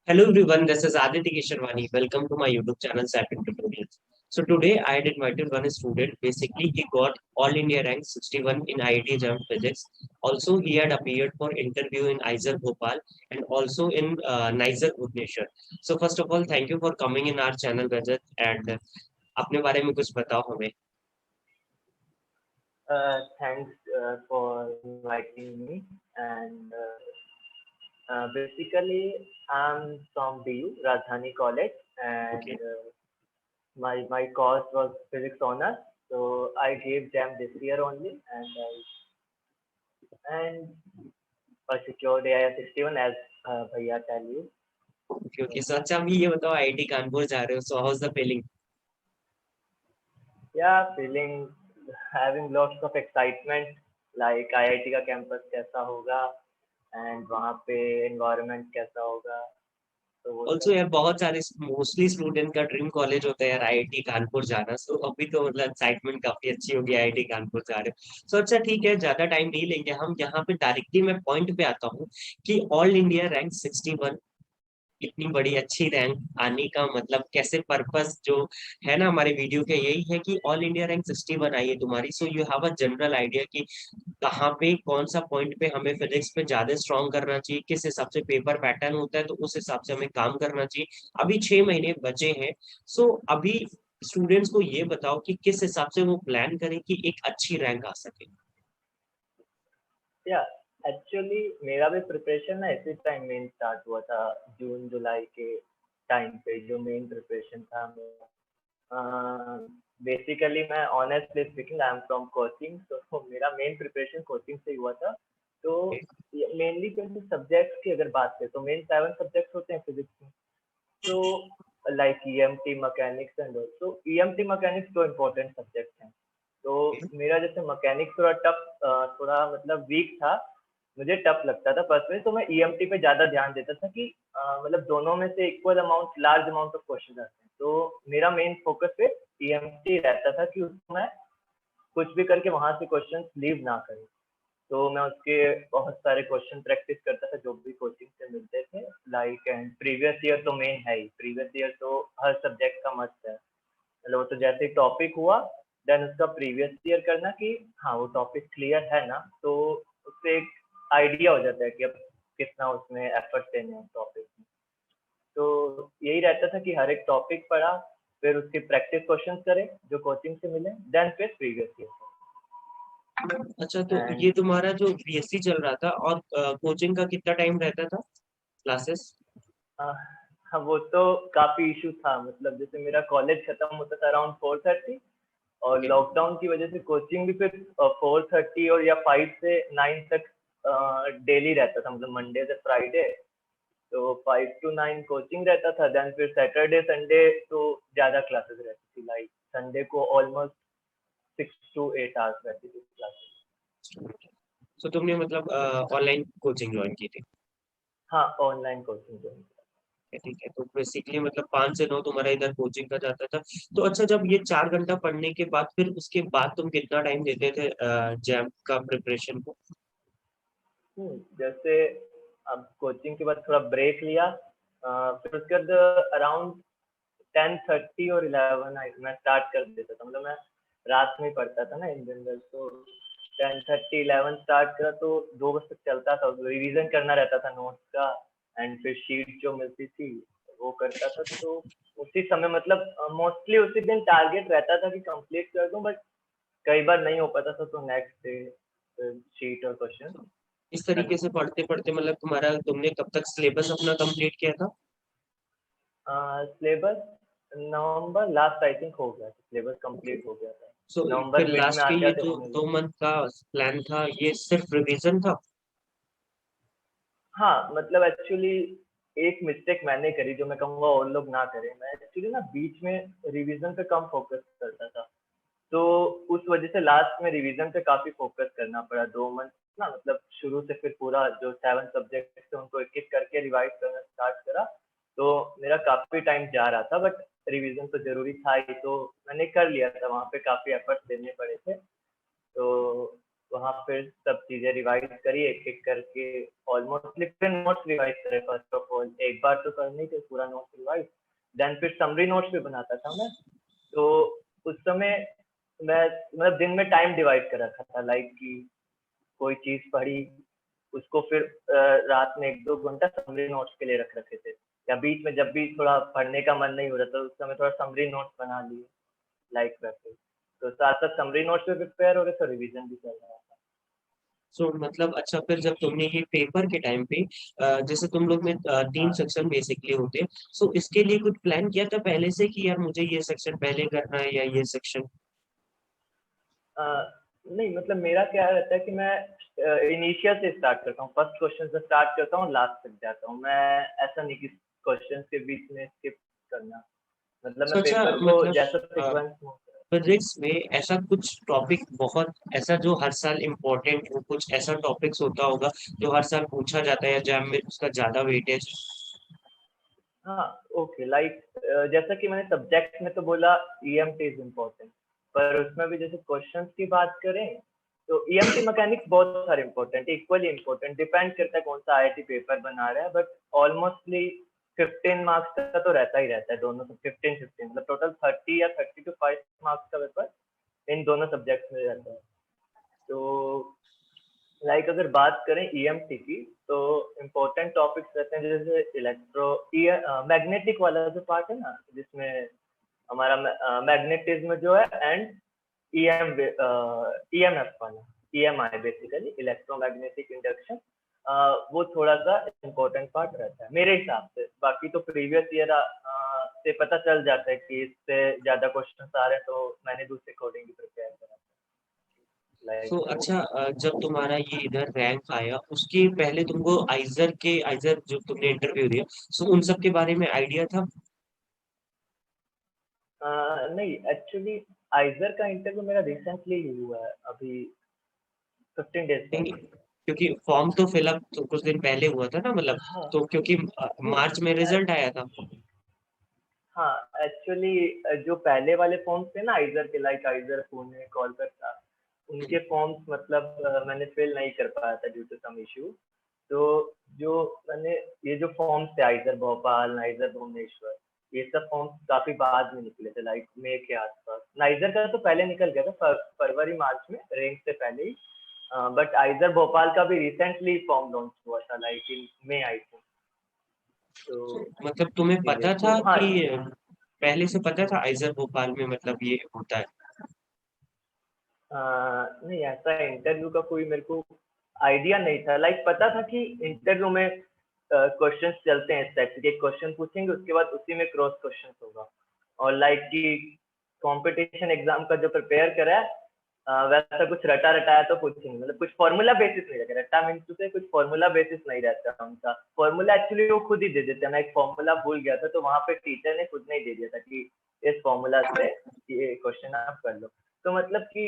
Hello everyone, this is Aditi Kishorwani. Welcome to my YouTube channel Sapin Tutorials. So today I had invited one student. Basically, he got All India rank 61 in IIT Jam Physics. Also, he had appeared for interview in IISER Bhopal and also in NISER Bhubaneswar. So first of all, thank you for coming in our channel, Rajat. And अपने बारे में कुछ बताओ हमें. Thanks for inviting me. And basically, I'm from BU, Rajdhani College, and Okay. my course was physics honors. So I gave JAM this year only, and I secured AIS 61 as Bhaiya tell you. Okay. Okay. So अच्छा अभी ये बताओ IIT Kanpur जा रहे हो. So how's the feeling? Yeah, feeling having lots of excitement. Like IIT का campus कैसा होगा, and वहाँ पे environment कैसा होगा. तो वो ऑल्सो सब यार बहुत सारे मोस्टली स्टूडेंट का ड्रीम कॉलेज होता है यार आईआईटी कानपुर जाना. सो अभी तो मतलब एक्साइटमेंट काफी अच्छी होगी आईआईटी कानपुर जा रहे हो. सो अच्छा ठीक है, ज्यादा टाइम नहीं लेंगे हम. यहाँ पे डायरेक्टली मैं पॉइंट पे आता हूँ कि ऑल इंडिया रैंक 61, इतनी बड़ी अच्छी रैंक आने का मतलब कैसे पर्पस जो है ना हमारे वीडियो के यही है कि ऑल इंडिया रैंक 61 आई है तुम्हारी. So you have a general idea कि कहाँ पे कौन सा पॉइंट पे हमें फिजिक्स पे ज्यादा स्ट्रॉन्ग करना चाहिए, किस हिसाब से पेपर पैटर्न होता है, तो उस हिसाब से हमें काम करना चाहिए. अभी 6 महीने बचे हैं. सो अभी स्टूडेंट्स को ये बताओ कि किस हिसाब से वो प्लान करें कि एक अच्छी रैंक आ सके. या एक्चुअली मेरा भी प्रिपरेशन ना इसी टाइम मेन स्टार्ट हुआ था, जून जुलाई के टाइम पे जो मेन प्रिपरेशन था मेरा. बेसिकली मैं honestly speaking I am from coaching, तो मेरा मेन प्रिपरेशन कोचिंग से ही हुआ था. तो मेनली क्योंकि सब्जेक्ट्स की अगर बात करें तो मेन 7 सब्जेक्ट्स होते हैं फिजिक्स में. तो like EMT mechanics and also EMT mechanics तो इम्पोर्टेंट सब्जेक्ट हैं. तो मेरा जैसे मैकेनिक्स थोड़ा टफ, थोड़ा मतलब वीक था, मुझे टफ लगता था पर्सनली. तो मैं ईएमटी पे ज्यादा ध्यान देता था कि मतलब दोनों में से equal amount large amount of question आते हैं. तो मेरा मेन फोकस पे ईएमटी रहता था कि उसमें कुछ भी करके वहां से क्वेश्चन लीव ना करें. तो मैं उसके बहुत सारे क्वेश्चन प्रैक्टिस करता था जो भी कोचिंग से मिलते थे. लाइक एंड प्रीवियस ईयर तो मेन है ही, प्रीवियस ईयर तो हर सब्जेक्ट का मस्त है. मतलब वो तो जैसे ही टॉपिक हुआ देन उसका प्रीवियस ईयर करना कि हाँ वो टॉपिक क्लियर है ना, तो उससे एक आइडिया हो जाता है कि अब कितना उसमें एफर्ट देने हैं टॉपिक में. तो यही रहता था कि हर एक टॉपिक पढ़ा, फिर उसके प्रैक्टिस क्वेश्चन करे जो कोचिंग से मिले, देन फिर प्रीवियस ईयर. अच्छा तो ये एंड तुम्हारा जो बीएससी चल रहा था और कोचिंग का कितना टाइम रहता था क्लासेस? हाँ वो तो काफी इशू था. मतलब जैसे मेरा कॉलेज खत्म होता था अराउंड 4:30, और ओके. लॉकडाउन की वजह से कोचिंग भी फिर 4:30 और या 5 से 9 तक डेली रहता था, मतलब मंडे से फ्राइडे. तो 5 to 9 कोचिंग रहता था, देन फिर सैटरडे संडे तो ज्यादा क्लासेस रहती थी. लाइक संडे को ऑलमोस्ट 6 to 8 आवर्स रहती थी क्लासेस. सो तुमने मतलब ऑनलाइन कोचिंग ज्वाइन की थी? हाँ ऑनलाइन कोचिंग जो ठीक है. तो बेसिकली मतलब 5 से 9 तुम्हारा इधर कोचिंग का जाता था. तो अच्छा जब ये 4 घंटा पढ़ने के बाद फिर उसके बाद तुम कितना टाइम देते थे जैम का प्रिपरेशन को? जैसे अब कोचिंग के बाद थोड़ा ब्रेक लिया, फिर उसके बाद अराउंड 10:30 और 11 मैं स्टार्ट कर देता था. मतलब मैं रात में पढ़ता था ना इन जनरल. तो 10:30 11 स्टार्ट करा तो 2 बजे तक चलता था. रिवीजन करना रहता था नोट्स का, एंड फिर शीट जो मिलती थी वो करता था. तो उसी समय मतलब मोस्टली उसी दिन टारगेट रहता था कि कंप्लीट कर दूं, बट कई बार नहीं हो पाता था तो नेक्स्ट डे शीट और क्वेश्चन इस तरीके करना. से पढ़ते पढ़ते मतलब तुम्हारा तुमने कब तक सिलेबस अपना कंप्लीट किया था? Syllabus November last I think हो गया, सिलेबस कंप्लीट हो गया था. सो फिर नवंबर मिड में लास्ट के आते ये आते जो होने लगा. 2 मंथ का प्लान था ये सिर्फ रिवीजन था? हाँ मतलब एक्चुअली एक मिस्टेक मैंने करी जो मैं कहूँगा और लोग ना करें. मैं एक्चुअली ना बीच में रिवीजन पे कम फोकस करता था, तो उस वजह से लास्ट में रिवीजन पे काफी फोकस करना पड़ा 2 मंथ ना. मतलब शुरू से फिर पूरा जो 7 सब्जेक्ट थे उनको एक एक करके रिवाइज करना स्टार्ट करा. तो मेरा काफी टाइम जा रहा था, बट रिवीजन तो जरूरी था ही, तो मैंने कर लिया था. वहाँ पे काफी एफर्ट देने पड़े थे. तो वहाँ पे सब चीजें रिवाइज करी एक एक करके, ऑलमोस्ट फिर नोट्स रिवाइज करे फर्स्ट ऑफ ऑल, एक बार तो करनी थी पूरा नोट्स रिवाइज, देन फिर समरी नोट्स भी बनाता था मैं। तो उस समय मैं मतलब दिन में टाइम डिवाइड कर रखा था, लाइक कि कोई चीज पढ़ी, उसको फिर रात में 1-2 घंटा समरी नोट्स के लिए रख रखे थे, या बीच में जब भी थोड़ा पढ़ने का मन नहीं हो रहा था उस समय थोड़ा समरी नोट्स बना लिए, लाइक वैसे। तो साथ साथ समरी नोट्स भी प्रिपेयर हो रहे थे, रिवीजन भी चल रहा था। सो मतलब अच्छा, फिर जब तुमने ये पेपर के टाइम पे जैसे तुम लोग में 3 हाँ। सेक्शन बेसिकली होते हैं, सो इसके लिए कुछ प्लान किया था पहले से कि यार मुझे ये सेक्शन पहले करना है या ये सेक्शन? अ, नहीं मतलब मेरा क्या रहता है कि मैं इनिशियल से स्टार्ट करता हूँ, फर्स्ट क्वेश्चन से स्टार्ट करता हूँ, लास्ट तक जाता हूँ मैं। ऐसा नहीं कि क्वेश्चन के बीच में स्किप करना, मतलब सो मैं अच्छा, पेपर को मतलब जैसा सीक्वेंस में। फिजिक्स में ऐसा कुछ टॉपिक बहुत ऐसा जो हर साल इम्पोर्टेंट हो, कुछ ऐसा टॉपिक्स होता होगा जो हर साल पूछा जाता है या एग्जाम में उसका ज्यादा वेटेज? हाँ, ओके, लाइक जैसा कि मैंने सब्जेक्ट में तो बोला ईएमटी इज इम्पोर्टेंट, पर उसमें भी जैसे क्वेश्चंस की बात करें तो ईएमटी मैकेनिक्स बहुत सारे इम्पोर्टेंट, इक्वली इम्पोर्टेंट, डिपेंड करता है कौन सा आईआईटी पेपर बना रहा है, बट ऑलमोस्टली 15 मार्क्स का तो रहता ही रहता है दोनों, 15-15 मतलब टोटल 30 या 30 to 5 मार्क्स का पेपर इन दोनों सब्जेक्ट में रहता है। तो लाइक अगर बात करें ईएमटी की तो इम्पोर्टेंट टॉपिक्स रहते हैं जैसे इलेक्ट्रो मैग्नेटिक वाला जो पार्ट है ना, जिसमें हमारा मैग्नेटिज्म जो है, एंड ईएमएफ वाला, ईएमआई बेसिकली इलेक्ट्रोमैग्नेटिक इंडक्शन, वो थोड़ा सा इम्पोर्टेंट पार्ट रहता है मेरे हिसाब से। बाकी तो प्रीवियस ईयर से पता चल जाता है कि इससे ज्यादा क्वेश्चन आ रहे हैं, तो मैंने भी उसके अकॉर्डिंग प्रिपेयर करा, सो लाइक वो। अच्छा, जब तुम्हारा ये इधर रैंक आया उसके पहले तुमको आइजर जो तुमने इंटरव्यू दिया, सो उन सब के बारे में आइडिया था? नहीं, एक्चुअली आइजर का इंटरव्यू मेरा रिसेंटली ही हुआ है, अभी 15 डेज नहीं, पहले। क्योंकि फॉर्म तो फिलअप तो कुछ दिन पहले हुआ था ना, मतलब हाँ। तो क्योंकि नहीं, मार्च में रिजल्ट आया था। हाँ, एक्चुअली जो पहले वाले फॉर्म्स थे ना आइजर के, लाइक आइजर पुणे, कोलकाता, उनके फॉर्म्स मतलब मैंने फिल नहीं कर पाया था ड्यू टू सम इशू। तो जो मैंने ये जो फॉर्म्स थे आइजर भोपाल, नाइजर भुवनेश्वर, ये सब फॉर्म्स काफी बाद में निकले थे, लाइक मई के आसपास। नाइजर का तो पहले निकल गया था, फरवरी मार्च में, रैंक से पहले ही। बट आइजर भोपाल का भी रिसेंटली फॉर्म लॉन्च हुआ था, like in May I think. तो तो मतलब तुम्हें इसीलिए पता तो था हाँ। कि पहले से पता था आइजर भोपाल में मतलब ये होता है? नहीं, ऐसा इंटरव्यू का कोई मेरे को आइडिया नहीं था, लाइक पता था कि इंटरव्यू में क्वेश्चंस चलते हैं, इस टाइप के क्वेश्चन पूछेंगे, उसके बाद उसी में क्रॉस क्वेश्चन होगा, और लाइक कि कंपटीशन एग्जाम का जो प्रिपेयर करा है वैसा कुछ रटा रटाया तो कुछ नहीं, मतलब कुछ फॉर्मूला बेसिस नहीं रहता, रट्टा मीन्स टू से कुछ फॉर्मूला बेसिस नहीं रहता उनका। फॉर्मूला एक्चुअली वो खुद ही दे देते हैं, मैं एक फॉर्मूला भूल गया था तो वहां पे टीचर ने खुद नहीं दे दिया था कि इस फॉर्मूला से ये क्वेश्चन आप कर लो। तो मतलब कि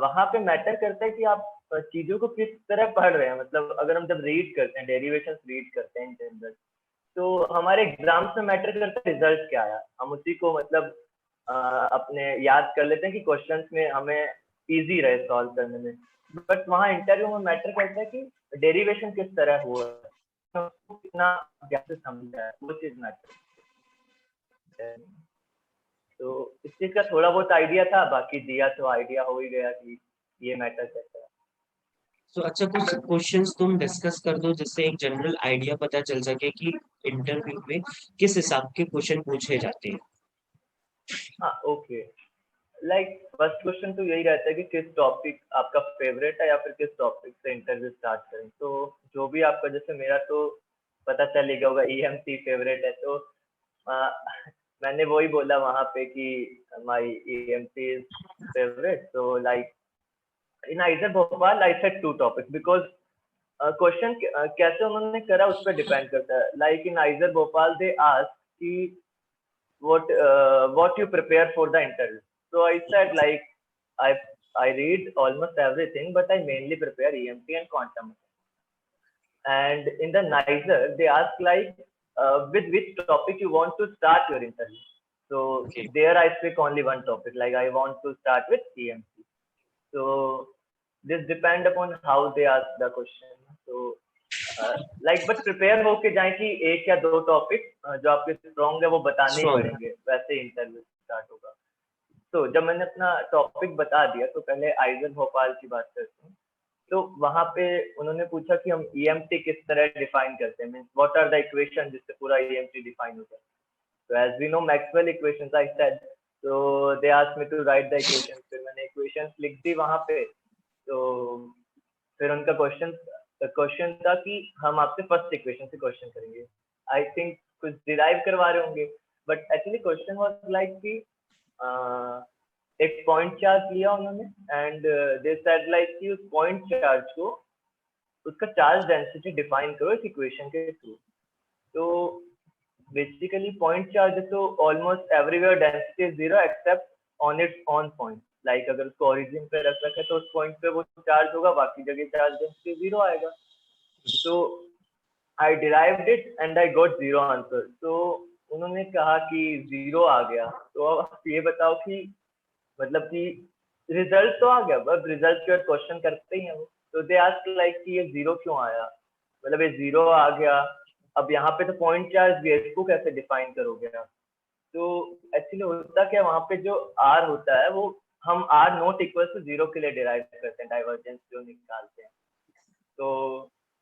वहां पे मैटर करता है कि आप चीजों को किस तरह पढ़ रहे हैं, मतलब अगर हम जब रीड करते हैं, डेरिवेशन रीड करते हैं इन जनरल, तो हमारे एग्जाम्स में मैटर करता है रिजल्ट क्या आया, हम उसी को मतलब अपने याद कर लेते हैं कि क्वेश्चंस में हमें इजी रहे सॉल्व करने में। बट वहाँ इंटरव्यू में मैटर करता है कि डेरिवेशन किस तरह हुआ है, तो कितना ध्यान से समझा है, वो चीज मैटर है। तो इस चीज का थोड़ा बहुत आइडिया था, बाकी दिया तो आइडिया हो ही गया कि ये मैटर करता है। तो अच्छा, कुछ क्वेश्चंस तुम डिस्कस कर दो जिससे एक जनरल आइडिया पता चल सके कि इंटरव्यू में किस हिसाब के क्वेश्चन पूछे जाते हैं। हाँ, ओके, लाइक फर्स्ट क्वेश्चन तो यही रहता है कि किस टॉपिक आपका फेवरेट है, या फिर किस टॉपिक से इंटरव्यू स्टार्ट करें। तो जो भी आपका, जैसे मेरा तो पता चल ही गया होगा ईएमसी फेवरेट है, तो आ, मैंने वही बोला वहां पे कि माय ईएमसी इज फेवरेट। तो like in आइजर Bhopal I said 2 topics because question कैसे उन्होंने करा उस पर डिपेंड करता है। Like in आइजर Bhopal they ask कि what you prepare for the interview. So I said like I I read almost everything, but I mainly prepare EMT and quantum. And in the NISER, they ask like with which topic you want to start your interview. So Okay. there I pick only one topic, like I want to start with EMT. So this depend upon how they ask the question. So like but prepare होके जाए कि एक या दो topic जो आपके strong है वो बताने ही स्ट्रॉन्ग है। पड़ेंगे, वैसे इंटरव्यू स्टार्ट होगा। तो जब मैंने अपना टॉपिक बता दिया तो पहले आइजर भोपाल की बात करते हैं। तो वहां पे उन्होंने पूछा कि हम ईएमटी किस तरह डिफाइन करते हैं, means what are the equation जिससे पूरा ईएमटी डिफाइन होता है। तो as we know Maxwell equations I said, तो they asked me to write the equations, फिर मैंने इक्वेशंस लिख दी वहां पे। तो फिर उनका क्वेश्चन था कि हम आपसे फर्स्ट इक्वेशन से क्वेश्चन करेंगे। आई थिंक कुछ डिराइव करवा रहे होंगे, but actually question was like कि एक पॉइंट चार्ज लिया उन्होंने एंड दे सेड लाइक कि उस पॉइंट चार्ज को उसका चार्ज डेंसिटी डिफाइन करो इस इक्वेशन के थ्रू। तो बेसिकली पॉइंट चार्ज है तो almost everywhere density is zero except on it's on point. Like अगर उसको ओरिजिन पे रख रखे तो उस पॉइंट पे वो चार्ज होगा, बाकी जगह चार्ज डेंसिटी जीरो आएगा। तो I derived it and I got zero answer. तो उन्होंने कहा कि जीरो आ गया, तो अब आप ये बताओ कि मतलब कि रिजल्ट तो आ गया, बस रिजल्ट के बाद क्वेश्चन करते ही हैं वो। तो दे आस्क लाइक कि ये जीरो क्यों आया, मतलब ये जीरो आ गया, अब यहाँ पे तो पॉइंट चार्ज भी है, इसको कैसे डिफाइन करोगे आप। तो एक्चुअली होता क्या, वहाँ पे जो आर होता है वो हम r not equal to zero के लिए डिराइव करते हैं, डाइवर्जेंस जो निकालते हैं। तो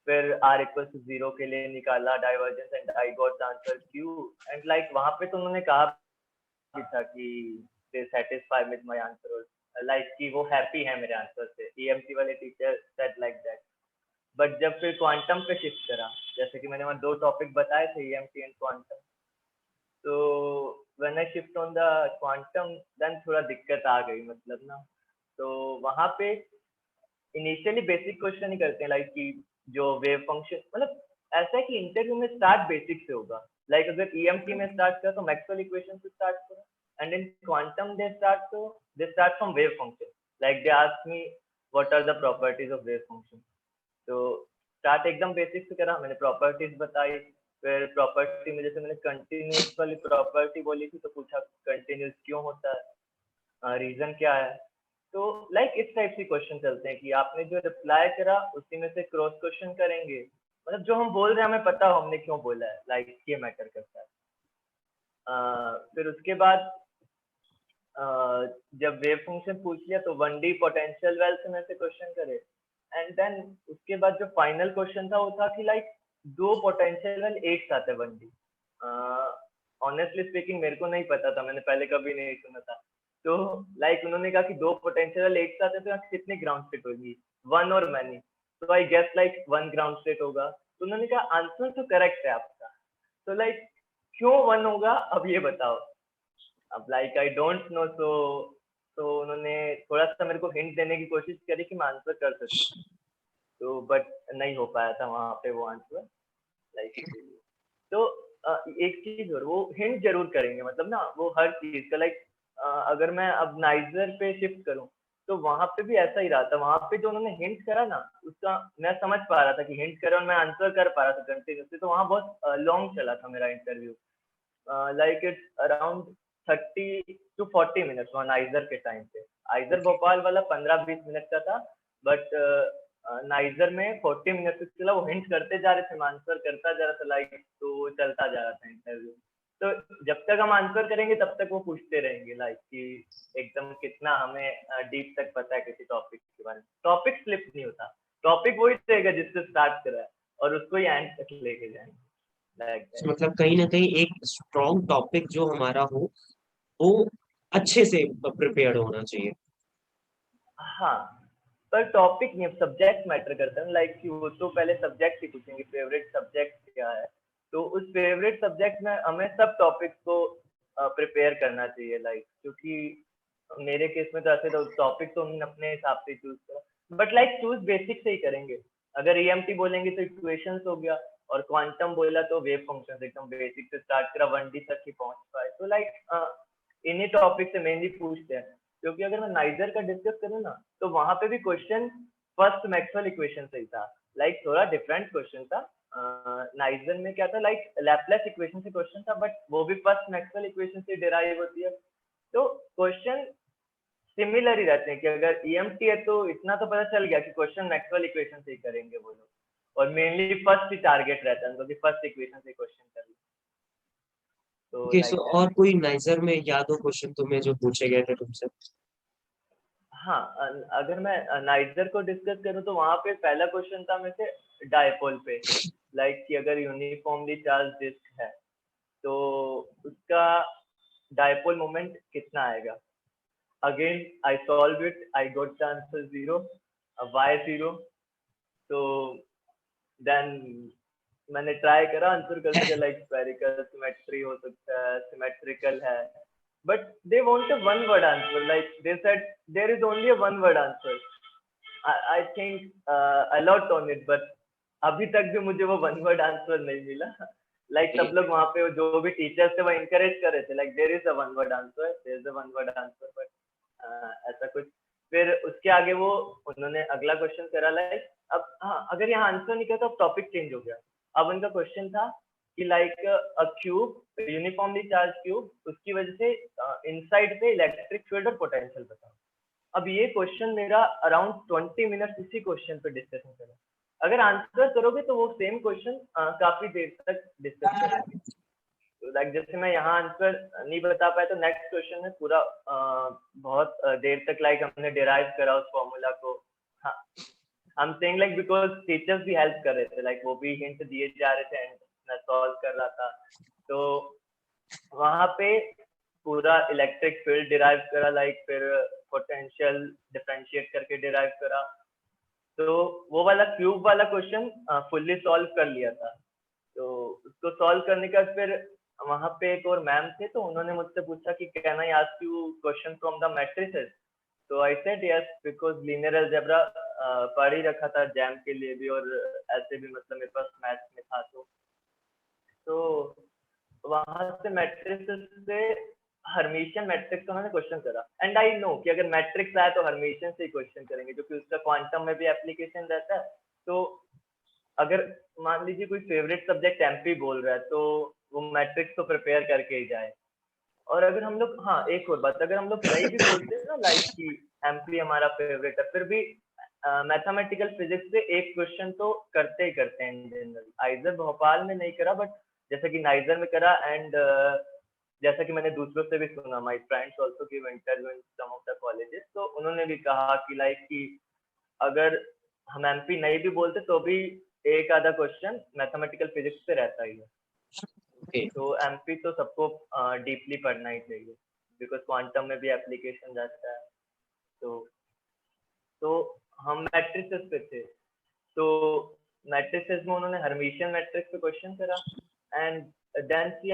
फिर आर इक्वल टू जीरो के लिए निकाला divergence and I got answer Q. And like वहाँ पे तो उन्होंने कहा भी था कि they satisfy with my answer, like कि वो हैप्पी है मेरे आंसर से। ईएमटी वाले teacher said like that. But जब फिर क्वांटम पे शिफ्ट करा, जैसे कि मैंने वहाँ दो टॉपिक बताए थे, ईएमटी एंड क्वांटम, तो when I shift on the quantum then थोड़ा दिक्कत आ गई, मतलब ना। तो वहाँ पे इनिशियली बेसिक क्वेश्चन ही करते हैं, लाइक कि जो वेव फंक्शन, मतलब ऐसा है कि इंटरव्यू में स्टार्ट बेसिक से होगा। लाइक अगर ईएमटी में स्टार्ट करा तो मैक्सवेल इक्वेशन से स्टार्ट करो, and in quantum they start from wave function. Like they ask me what are the properties of wave function. तो स्टार्ट एकदम बेसिक से करा, मैंने प्रॉपर्टीज बताई। फिर प्रॉपर्टी में जैसे मैंने कंटिन्यूस वाली प्रॉपर्टी बोली थी, तो पूछा कंटिन्यूस क्यों होता है, रीजन क्या है। तो लाइक इस टाइप से क्वेश्चन चलते हैं कि आपने जो रिप्लाई करा उसी में से क्रॉस क्वेश्चन करेंगे, मतलब जो हम बोल रहे हैं हमें पता हो हमने क्यों बोला है, लाइक ये मैटर करता है। फिर उसके बाद जब वेव फंक्शन पूछ लिया तो 1D पोटेंशियल वेल से में से क्वेश्चन करे। एंड देन उसके बाद जो फाइनल क्वेश्चन था वो था कि लाइक दो पोटेंशियल वेल एक साथ है 1D। ऑनेस्टली स्पीकिंग मेरे को नहीं पता था, मैंने पहले कभी नहीं सुना था। तो लाइक उन्होंने कहा कि दो पोटेंशियल वेल एक साथ है तो यहाँ कितनी ग्राउंड स्टेट होगी, वन और मैनी। तो I guess like one ground state होगा। तो उन्होंने कहा आंसर तो करेक्ट है आपका, तो लाइक क्यों वन होगा अब ये बताओ। अब लाइक आई डोंट नो। तो उन्होंने थोड़ा सा मेरे को हिंट देने की कोशिश करी कि मैं आंसर कर सकूं, तो बट नहीं हो पाया था वहां पे वो आंसर, लाइक इसीलिए। तो एक चीज और, वो हिंट जरूर करेंगे, मतलब ना वो हर चीज का लाइक अगर मैं अब नाइजर पे शिफ्ट करूं तो वहां पे भी ऐसा ही रहा था। वहां पे जो उन्होंने हिंट करा ना उसका मैं समझ पा रहा था कि हिंट करा और मैं आंसर कर पा रहा था कंटिन्यूसली। तो वहां बहुत लॉन्ग चला था मेरा interview, like it's around 30 to 40 minutes on आइजर के टाइम पे। आइजर भोपाल वाला 15-20 मिनट का था, बट नाइजर में 40 मिनट तक चला। वो हिंट करते जा रहे थे, मैं आंसर करता जा रहा था, लाइक तो वो चलता जा रहा था इंटरव्यू। तो जब तक हम आंसर करेंगे तब तक वो पूछते रहेंगे, लाइक कि एकदम कितना हमें डीप तक पता है किसी टॉपिक के बारे में। टॉपिक स्लिप नहीं होता, टॉपिक वही रहेगा जिससे स्टार्ट करा है और उसको ही एंड तक लेके जाएंगे, लाइक दैट। मतलब कहीं ना कहीं एक स्ट्रॉन्ग टॉपिक जो हमारा हो वो अच्छे से प्रिपेयर्ड होना चाहिए। हाँ, पर टॉपिक नहीं, सब्जेक्ट मैटर करता है, लाइक कि वो तो पहले सब्जेक्ट ही पूछेंगे, फेवरेट सब्जेक्ट क्या है। तो उस फेवरेट सब्जेक्ट में हमें सब टॉपिक्स को प्रिपेयर करना चाहिए, लाइक क्योंकि मेरे केस में तो ऐसे तो टॉपिक तो हमने अपने हिसाब से चूज करा, बट लाइक चूज बेसिक से ही करेंगे। अगर ईएमटी बोलेंगे तो इक्वेशंस हो गया, और क्वांटम बोला तो वेव फंक्शंस, एकदम बेसिक से स्टार्ट करा 1D तक ही पहुंच पाए। तो लाइक इन्हीं टॉपिक से मेनली पूछते हैं। क्योंकि अगर मैं नाइजर का डिस्कस करूँ ना तो वहां पे भी क्वेश्चन फर्स्ट मैक्सवेल इक्वेशन से ही था, लाइक थोड़ा डिफरेंट क्वेश्चन था। नाइजर में क्या था, लाइक लैपलेस इक्वेशन से क्वेश्चन था, बट वो भी फर्स्ट मैक्सवेल इक्वेशन से डिराइव होती है। तो क्वेश्चन सिमिलर ही रहते हैं कि अगर ईएमटी है तो इतना तो पता चल गया कि क्वेश्चन मैक्सवेल इक्वेशन से ही करेंगे वो लोग, और मेनली फर्स्ट ही टारगेट रहता है उनका कि फर्स्ट इक्वेशन से क्वेश्चन कर लो, तो ओके, सो लाइक दैट। और कोई नाइजर में याद हो क्वेश्चन तुम्हें जो पूछे गए थे तुमसे? हाँ, अगर मैं नाइजर को डिस्कस करूँ तो वहां पे पहला क्वेश्चन था मेरे से डायपोल पे, लाइक कि अगर यूनिफॉर्मली चार्ज डिस्क है तो उसका डायपोल मोमेंट कितना आएगा। Again I solve it, I got the answer 0, why 0। तो देन मैंने ट्राई करा आंसर करने का, लाइक स्फेरिकल सिमेट्री हो सकता है, सिमेट्रिकल है, but they want a one word answer, like they said there is only a one word answer. I think a lot on it, but अभी तक भी मुझे वो वन वर्ड आंसर नहीं मिला। लाइक सब लोग वहां पे जो भी टीचर्स थे वो इनकरेज कर रहे थे, like there is a one word answer, there is a one word answer, but ऐसा कुछ। फिर उसके आगे वो उन्होंने अगला क्वेश्चन करा, लाइक अब हाँ, अगर यहाँ आंसर नहीं किया तो अब टॉपिक चेंज हो गया। अब उनका क्वेश्चन था कि लाइक अ क्यूब, यूनिफॉर्मली चार्ज क्यूब, उसकी वजह से इनसाइड पे इलेक्ट्रिक फील्ड और पोटेंशियल बताओ। अब ये क्वेश्चन मेरा अराउंड 20 मिनट इसी क्वेश्चन पे डिस्कशन करा। अगर आंसर करोगे तो वो सेम क्वेश्चन काफी देर तक डिस्कस करेंगे। तो लाइक जैसे मैं यहाँ आंसर नहीं बता पाया तो नेक्स्ट क्वेश्चन में पूरा बहुत देर तक लाइक हमने डिराइव करा उस फॉर्मूला को। हाँ, I am saying like because teachers भी हेल्प कर रहे थे, लाइक वो भी हिंट दिए जा रहे थे एंड मैं सॉल्व कर रहा था। तो वहां पे पूरा इलेक्ट्रिक फील्ड डिराइव करा, लाइक फिर पोटेंशियल डिफरेंशिएट करके डिराइव करा। तो वो वाला क्यूब वाला क्वेश्चन फुल्ली सॉल्व कर लिया था। तो उसको सॉल्व करने का फिर वहां पे एक और मैम थे, तो उन्होंने मुझसे पूछा कि can I ask you question from the matrices. तो I said yes, because linear algebra पढ़ ही रखा था जैम के लिए भी, और ऐसे भी मतलब मेरे पास मैथ्स में था। तो वहां से मैट्रिक्स से हर्मिशियन मैट्रिक्स का उन्होंने क्वेश्चन करा, एंड आई नो कि अगर मैट्रिक्स आए तो हर्मिशियन से ही क्वेश्चन करेंगे क्योंकि उसका क्वांटम में भी एप्लीकेशन रहता है। तो अगर मान लीजिए कोई फेवरेट सब्जेक्ट एमपी बोल रहा है तो वो मैट्रिक्स तो प्रिपेयर करके ही जाए। और अगर हम लोग, हाँ एक और बात, अगर हम लोग नहीं भी बोलते हैं ना लाइक कि एमपी हमारा फेवरेट है, फिर भी मैथमेटिकल फिजिक्स से एक क्वेश्चन तो करते ही करते हैं इन जनरल। आइजर भोपाल में नहीं करा, बट जैसे कि नाइजर में करा, एंड जैसा कि मैंने दूसरों से भी सुना, my friends also give interview in some of the colleges, तो उन्होंने भी कहा कि लाइक कि अगर हम एमपी नहीं भी बोलते तो भी एक आधा क्वेश्चन मैथमेटिकल फिजिक्स से रहता ही है। ओके। तो एमपी तो सबको डीपली पढ़ना ही चाहिए बिकॉज क्वांटम में भी एप्लीकेशन रहता है। तो तो हम मैट्रिसेस पे थे, तो मैट्रिसेस में उन्होंने हर्मिशियन मैट्रिक्स पे क्वेश्चन करा, एंड देन शी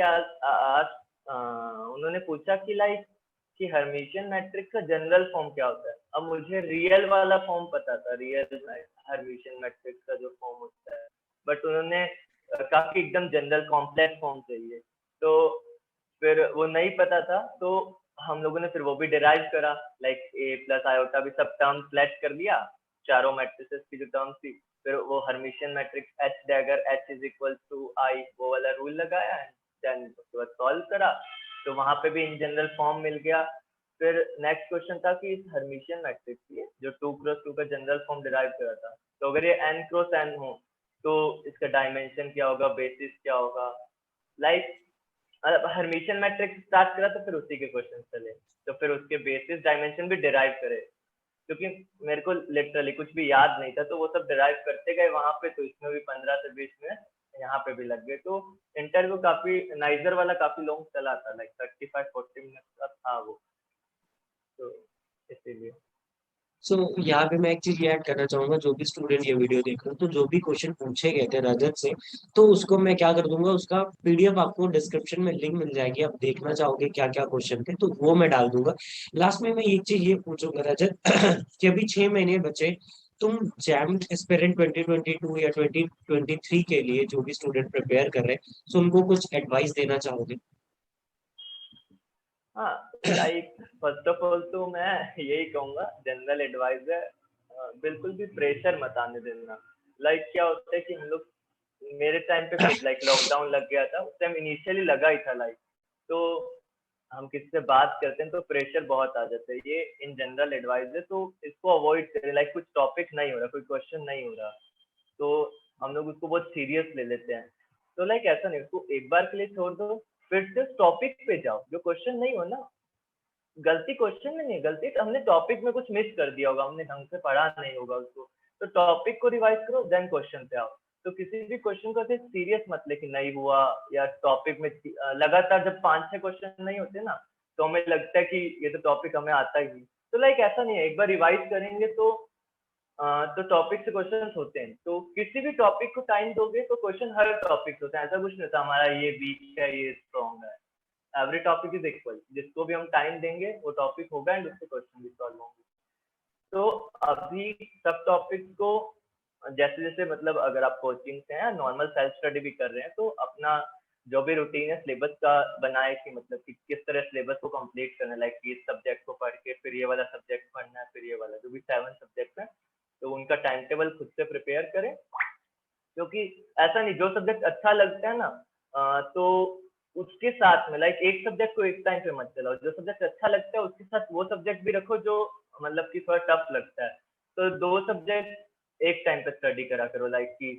उन्होंने पूछा कि लाइक कि हर्मिशियन मैट्रिक्स का जनरल फॉर्म क्या होता है। अब मुझे रियल वाला फॉर्म पता था, रियल हर्मिशियन मैट्रिक्स का जो फॉर्म होता है, बट उन्होंने काफी एकदम जनरल कॉम्प्लेक्स फॉर्म चाहिए, तो फिर वो नहीं पता था। तो हम लोगों ने फिर वो भी डिराइव करा, लाइक ए प्लस आयोटा भी सब टर्म फ्लैट कर दिया, चारों मैट्रिसेस की जो टर्म्स थी, फिर वो Hermitian matrix H dagger H is equal to I वो वाला रूल लगाया, देन उसके बाद सॉल्व करा, तो वहां पे भी इन जनरल फॉर्म मिल गया। फिर नेक्स्ट क्वेश्चन था कि इस हर्मिशियन मैट्रिक्स की जो 2x2 का जनरल फॉर्म डिराइव करा था, तो अगर ये n क्रॉस n हो तो इसका डायमेंशन क्या होगा, बेसिस क्या होगा, लाइक हर्मिशियन मैट्रिक्स स्टार्ट करा तो फिर उसी के क्वेश्चन चले, तो फिर उसके बेसिस डायमेंशन भी डिराइव करे, क्योंकि मेरे को लिटरली कुछ भी याद नहीं था, तो वो सब डिराइव करते गए वहां पे, तो इसमें भी 15 से 20 मिनट यहाँ पे भी लग गए। तो इंटरव्यू काफी नाइजर वाला काफी लॉन्ग चला था, लाइक 35-40 मिनट का था वो, तो इसीलिए। सो यहाँ पे मैं एक चीज ऐड करना चाहूंगा, जो भी स्टूडेंट ये वीडियो देख रहे हो, तो जो भी क्वेश्चन पूछे गए थे रजत से, तो उसको मैं क्या कर दूंगा, उसका पीडीएफ आपको डिस्क्रिप्शन में लिंक मिल जाएगी, आप देखना चाहोगे क्या क्या क्वेश्चन थे तो वो मैं डाल दूंगा। लास्ट में मैं एक चीज ये पूछूंगा रजत कि अभी 6 महीने बचे, तुम जैम एस्पिरेंट 2022 या 2023 के लिए जो भी स्टूडेंट प्रिपेयर कर रहे हैं, तो उनको कुछ एडवाइस देना चाहोगे? हाँ, लाइक फर्स्ट ऑफ ऑल तो मैं यही कहूंगा, जनरल एडवाइस है, बिल्कुल भी प्रेशर मत आने देना। लाइक क्या होता है कि हम लोग, मेरे टाइम पे खुद लाइक लॉकडाउन लग गया था, उस टाइम इनिशियली लगा ही था लाइक, तो हम किसी से बात करते हैं तो प्रेशर बहुत आ जाता है, ये इन जनरल एडवाइस है, तो इसको अवॉइड करें। लाइक कुछ टॉपिक नहीं हो रहा, कोई क्वेश्चन नहीं हो रहा, तो हम लोग उसको बहुत सीरियस ले लेते हैं। तो लाइक ऐसा नहीं, उसको एक बार के लिए छोड़ दो, फिर से टॉपिक पे जाओ। जो क्वेश्चन नहीं हो ना, गलती क्वेश्चन में नहीं है, गलती तो हमने टॉपिक में कुछ मिस कर दिया होगा, हमने ढंग से पढ़ा नहीं होगा उसको। तो टॉपिक को रिवाइज करो, देन क्वेश्चन पे आओ। तो किसी भी क्वेश्चन को ऐसे सीरियस मत ले कि नहीं हुआ, या टॉपिक में लगातार जब 5-6 क्वेश्चन नहीं होते ना, तो हमें लगता है कि ये तो टॉपिक हमें आता ही नहीं। तो लाइक ऐसा नहीं है, एक बार रिवाइज करेंगे तो टॉपिक से क्वेश्चन होते हैं। तो किसी भी टॉपिक को टाइम दोगे तो क्वेश्चन हर टॉपिक से होते हैं, ऐसा कुछ नहीं होता हमारा ये वीक है ये स्ट्रॉन्ग है। एवरी टॉपिक इज इक्वल, जिसको भी हम टाइम देंगे वो टॉपिक होगा एंड उससे क्वेश्चन भी सॉल्व होंगे। तो अभी सब टॉपिक को जैसे जैसे मतलब अगर आप कोचिंग से हैं, नॉर्मल सेल्फ स्टडी भी कर रहे हैं, तो अपना जो भी रूटीन है सिलेबस का बनाए कि मतलब कि किस तरह सिलेबस को कंप्लीट करना है। लाइक इस सब्जेक्ट को पढ़ के फिर ये वाला सब्जेक्ट पढ़ना है, फिर ये वाला, जो भी 7 सब्जेक्ट है, तो उनका टाइम टेबल खुद से प्रिपेयर करें। क्योंकि ऐसा नहीं, जो सब्जेक्ट अच्छा लगता है ना, तो उसके साथ में लाइक एक सब्जेक्ट को एक टाइम पे मत चलाओ। जो सब्जेक्ट अच्छा लगता है उसके साथ वो सब्जेक्ट भी रखो जो मतलब कि थोड़ा टफ लगता है। तो 2 सब्जेक्ट एक टाइम पे स्टडी करा करो। लाइक कि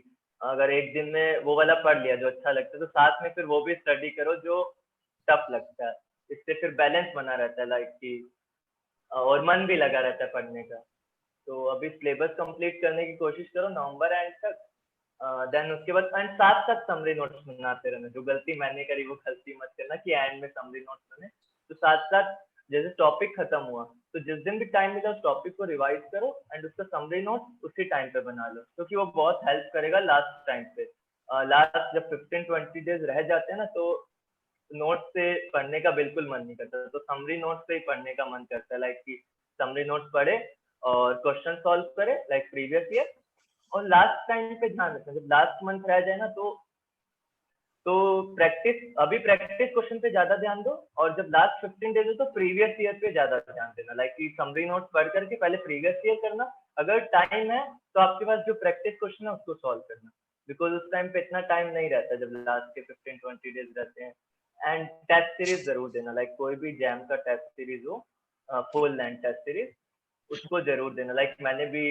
अगर एक दिन में वो वाला पढ़ लिया जो अच्छा लगता है, तो साथ में फिर वो भी स्टडी करो जो टफ लगता है। इससे फिर बैलेंस बना रहता है, लाइक कि और मन भी लगा रहता है पढ़ने का। तो अभी सिलेबस कंप्लीट करने की कोशिश करो नवंबर एंड तक। देन उसके बाद एंड साथ साथ समरी नोट्स बनाते रहना। जो गलती मैंने करी वो गलती मत करना कि एंड में समरी नोट्स बने। तो साथ साथ जैसे टॉपिक खत्म हुआ, तो जिस दिन भी टाइम मिला उस टॉपिक को रिवाइज करो एंड उसका समरी नोट उसी टाइम पे बना लो, क्योंकि वो बहुत हेल्प करेगा लास्ट टाइम पे। लास्ट जब 15-20 डेज रह जाते हैं ना, तो नोट से पढ़ने का बिल्कुल मन नहीं करता, तो समरी नोट से ही पढ़ने का मन करता है। लाइक कि समरी नोट्स पढ़े और क्वेश्चन सॉल्व करे लाइक प्रीवियस ईयर। और लास्ट टाइम पे ध्यान रखना, जब लास्ट मंथ रह जाए ना, तो प्रैक्टिस, अभी प्रैक्टिस क्वेश्चन पे ज्यादा ध्यान दो, और जब लास्ट 15 डेज हो तो प्रीवियस ईयर पे ज्यादा ध्यान देना। लाइक कि समरी नोट्स पढ़ करके पहले प्रीवियस ईयर करना, अगर टाइम है तो आपके पास जो प्रैक्टिस क्वेश्चन है उसको सॉल्व करना, बिकॉज उस टाइम पे इतना टाइम नहीं रहता जब लास्ट के 15-20 डेज रहते हैं। एंड टेस्ट सीरीज जरूर देना, लाइक कोई भी जैम का टेस्ट सीरीज हो, फुल लेंथ टेस्ट सीरीज, उसको जरूर देना। लाइक मैंने भी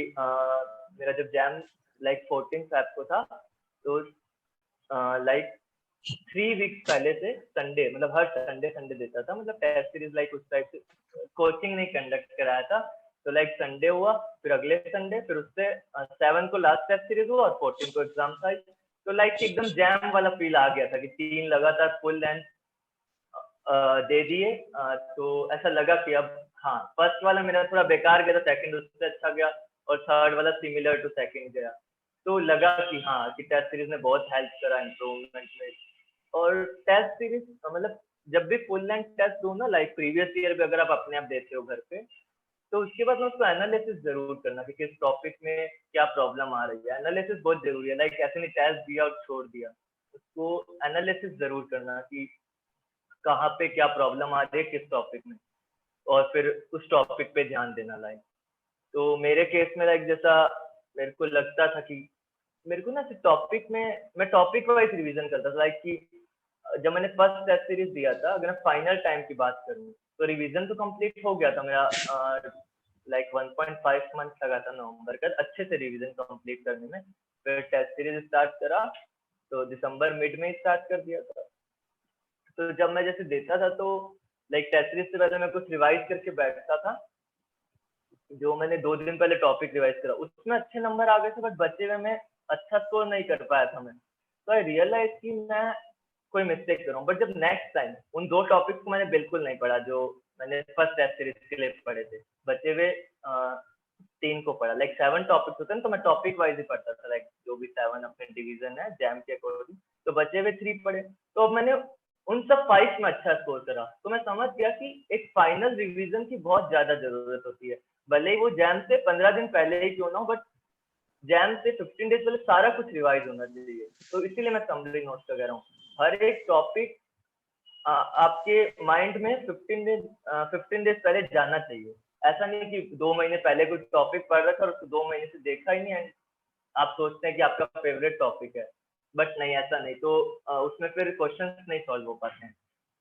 मेरा जब जैम लाइक 14 फेब को था, तो लाइक 3 वीक्स पहले से संडे, मतलब हर संडे संडे देता था, मतलब टेस्ट सीरीज लाइक उस टाइप से कोचिंग नहीं कंडक्ट कराया था। तो लाइक संडे हुआ, फिर अगले संडे, फिर उससे 7 को लास्ट टेस्ट सीरीज हुआ और 14 को एग्जाम था। तो लाइक एकदम जैम वाला फील आ गया था कि 3 लगातार फुल लेंथ दे दिए। तो ऐसा लगा कि अब हाँ, फर्स्ट वाला मेरा थोड़ा बेकार गया था, सेकंड उससे अच्छा गया, और थर्ड वाला सिमिलर टू सेकंड गया। तो लगा कि हाँ, कि टेस्ट सीरीज ने बहुत हेल्प करा इम्प्रूवमेंट में। और टेस्ट सीरीज मतलब जब भी फुल लेंथ टेस्ट दो ना, लाइक प्रीवियस ईयर भी अगर आप अपने आप देते हो घर पे, तो उसके बाद में उसको एनालिसिस जरूर करना कि किस टॉपिक में क्या प्रॉब्लम आ रही है। एनालिसिस बहुत जरूरी है, लाइक ऐसे नहीं टेस्ट दिया और छोड़ दिया, उसको एनालिसिस जरूर करना कि कहाँ पे क्या प्रॉब्लम आ रही है किस टॉपिक में, और फिर उस टॉपिक पे ध्यान देना। लाइक तो मेरे केस में लाइक जैसा मेरे को लगता था कि मेरे को ना टॉपिक में, मैं टॉपिक वाइज रिवीजन करता था। लाइक कि जब मैंने फर्स्ट टेस्ट सीरीज दिया था, अगर मैं फाइनल टाइम की बात करूँ, तो रिवीजन तो कंप्लीट हो गया था मेरा। लाइक 1.5 मंथ लगा था नवंबर का अच्छे से रिवीजन कंप्लीट करने में। फिर टेस्ट सीरीज स्टार्ट करा तो दिसंबर मिड में स्टार्ट कर दिया था। तो जब मैं जैसे देता था, तो लाइक टेस्ट सीरीज से पहले मैं कुछ रिवाइज करके बैठता था। जो मैंने 2 दिन पहले टॉपिक रिवाइज करा उसमें अच्छे नंबर आ गए थे, बट बचे हुए में अच्छा स्कोर नहीं कर पाया था मैं। तो आई रियलाइज कि मैं कोई मिस्टेक कर रहा हूँ। बट जब नेक्स्ट टाइम उन 2 टॉपिक्स को मैंने बिल्कुल नहीं पढ़ा जो मैंने फर्स्ट टेस्ट सीरीज के लिए पढ़े थे, बचे हुए 3 को पढ़ा। लाइक 7 टॉपिक्स होते हैं, तो मैं टॉपिक वाइज ही पढ़ता था, लाइक जो भी 7 अपने डिवीजन है जैम के अकॉर्डिंग। तो बचे हुए 3 पढ़े, तो अब मैंने उन सब 5 में अच्छा स्कोर करा। तो मैं समझ गया कि एक फाइनल रिवीजन की बहुत ज्यादा जरूरत होती है, भले ही वो जैम से 15 दिन पहले ही क्यों ना हो, बट जैम से 15 डेज पहले सारा कुछ रिवाइज होना चाहिए। तो इसीलिए मैं समरी नोट्स का कह रहा हूँ। हर एक टॉपिक आपके माइंड में 15 डेज पहले जाना चाहिए। ऐसा नहीं कि 2 महीने पहले कोई टॉपिक पढ़ रहा था और उसको 2 महीने से देखा ही नहीं, एंड आप सोचते हैं कि आपका फेवरेट टॉपिक है, बट नहीं, ऐसा नहीं। तो उसमें फिर क्वेश्चंस नहीं सॉल्व हो पाते हैं।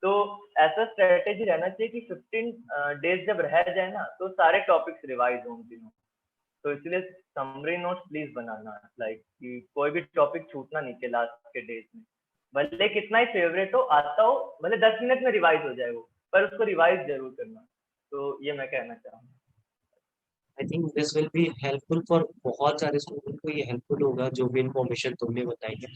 तो ऐसा स्ट्रेटेजी रहना चाहिए कि 15 डेज जब रह जाए ना तो सारे टॉपिक्स रिवाइज हों तीनों। तो इसलिए summary notes please banana, like कि कोई भी टॉपिक छूटना नहीं के लास्ट के डेज में, भले कितना ही फेवरेट हो आता हो, भले 10 मिनट में रिवाइज हो जाए वो, पर उसको रिवाइज जरूर करना। तो ये मैं कहना चाहूँगा। I think this will be helpful for बहुत सारे स्टूडेंट को, ये हेल्पफुल होगा जो भी इन्फॉर्मेशन तुमने बताई है।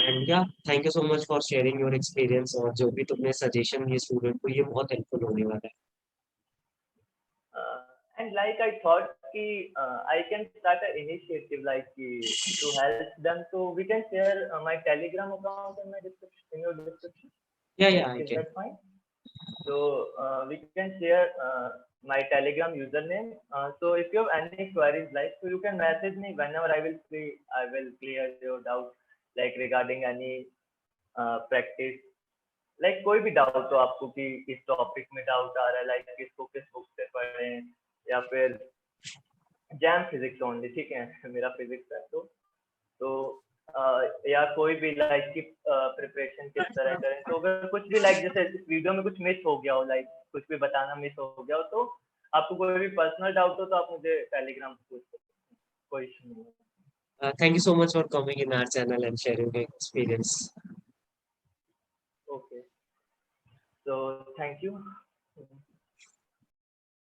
एंड या thank you so much for sharing your experience, और जो भी तुमने सजेशन दिए स्टूडेंट को, ये बहुत हेल्पफुल होने वाला है। And like I thought कि I can start an initiative like to help them. So we can share my Telegram account in my description, in your description. Yeah, I Is can. that fine? So we can share my Telegram username. So if you have any queries, like, so you can message me whenever I will free. I will clear your doubt, like regarding any practice, like कोई भी doubt हो आपको कि इस topic में doubt आ रहा है, like किसको किस बुक से पढ़ें, या फिर जैम फिजिक्स ओनली, ठीक है मेरा फिजिक्स है, तो या कोई भी लाइक की प्रिपरेशन किस तरह करें, तो अगर कुछ भी लाइक जैसे इस वीडियो में कुछ मिस हो गया हो, लाइक कुछ भी बताना मिस हो गया हो, तो आपको कोई भी पर्सनल डाउट हो तो आप मुझे टेलीग्राम पे पूछ सकते हैं, कोई इशू नहीं है। Thank you so much for coming in our channel and sharing your experience. Okay, तो थैंक यू।